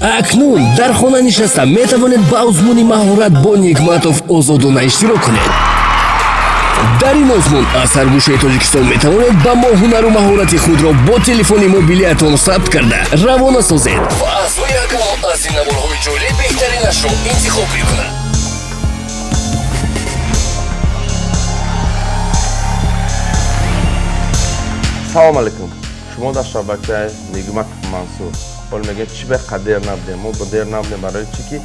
акнун дар хона нишаста метавонед ба озмуни маҳорат бо Нигматов озодона иштирок кунед. дар ин озмун аз саргӯшаи Тоҷикистон метавонед ба мо ҳунару маҳорати худро бо телефони мобилиатон сабт карда равона созед ва аз рӯи акаунт аз ин наворҳои ҷолиб беҳтаринашро интихоб мекунад. салом алейкум. шумо дар шабакаи Нигматов Мансур ҳол мегӯед чӣ бе қадер набудем. мо бодер набудем барои чӣ ки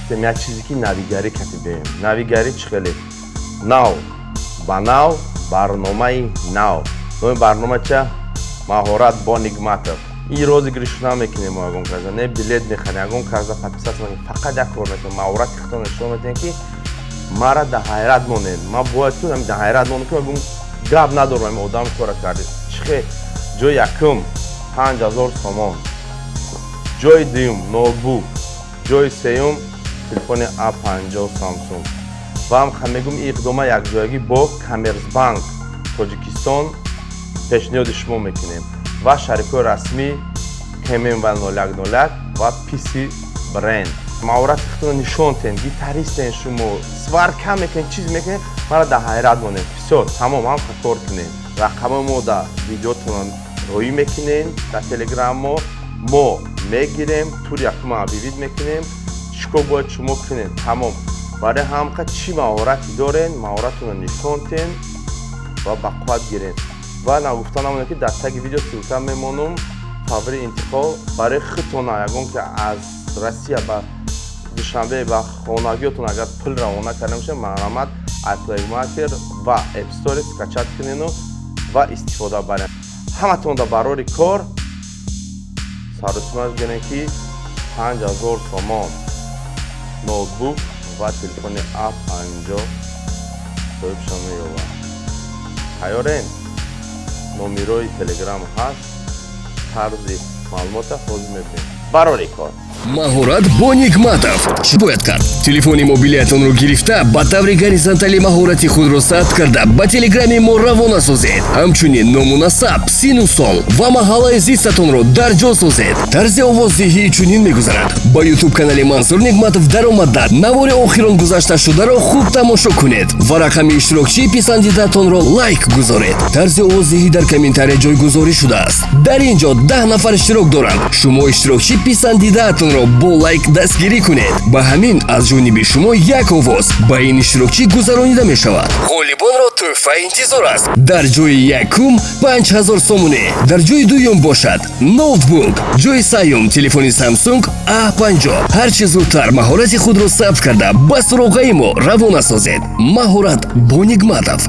тем як чизе ки навигарӣ кардем. Навигарӣ чӣ хеле нав ба нав барномаи нав. номи барнома ча маҳорат бо Нигматов. ин розыгриш намекунем мо ягон каза не билет мехарем ягон каза подписаться мекунем. фақат як кор мекунем маҳорати худтон нишон медиҳем ки мара дар ҳайрат монед. ма бояд кунам дар ҳайрат монем ки ягон гап надорам ин одам кора кардем. чихе ҷои якум 5000 сомон, ҷои дуюм ноутбук, ҷои сеюм телефони A50 Samsung. ва ҳам мегӯям иқдома якҷоягӣ бо Коммерсбанк Тоҷикистон пешниҳоди шумо мекунем ва шарикои расмӣ Кемен-ва 0101 ва PC бренд. маҳорати худтон нишон тен, гитаристен шумо, сварка мекунед, чиз мекунед, мара дар ҳайрат монед. Всё, тамом ҳам кор кунед. рақами мо дар видеотон роӣ мекунем, дар телеграм мо мегирем, тур якум абивид мекунем, чикор бояд шумо кунед. Тамом. барои ҳамқа чӣ маҳорати дорен, маҳоратонро нишон тен ва ба қувват гирен. ва нагуфта намонед ки дар таги видео силка мемонам фаври интиқол барои худтон ягон ки аз Россия ба Душанбе ба хонагиётон агар пул равона карда бошед, марҳамат Play Market ва App Store скачат кунену ва истифода баред. ҳаматон дар барори кор сарусмаш гирем ки 5000 сомон, ноутбук ва телефони A50 соҳибшон меёвад. тайёрен? номерои телеграм ҳаст, тарзи маълумота ҳозир мебинем. барори кор. маҳорат бо Нигматов. чӣ бояд кард? телефони мобилиатонро гирифта ба таври горизонтали маҳорати худро сабт карда ба телеграми мо равона созед. ҳамчунин ному насаб, сину сол ва маҳаллаи зистатонро дар ҷо созед. тарзи овоздиҳӣ чунин мегузарад. ба YouTube канали Мансур Нигматов даромада навори охирон гузашта шударо хуб тамошо кунед ва рақами иштирокчии писандидатонро лайк гузоред. тарзи овоздиҳӣ дар комментария ҷойгузорӣ шудааст. дар ин ҷо 10 нафар иштирок доранд. шумо иштирокчии писандидаатонро бо лайк дастгирӣ кунед. ба ҳамин аз ҷониби шумо як овоз ба ин иштирокчӣ гузаронида мешавад. ғолибонро тӯҳфа интизор аст. дар ҷои якум 5000 сомоне, дар ҷои дуюм бошад ноутбук, ҷои сеюм телефони Samsung A50. ҳар чӣ зудтар маҳорати худро сабт карда ба суроғаи мо равона созед. маҳорат бо Нигматов.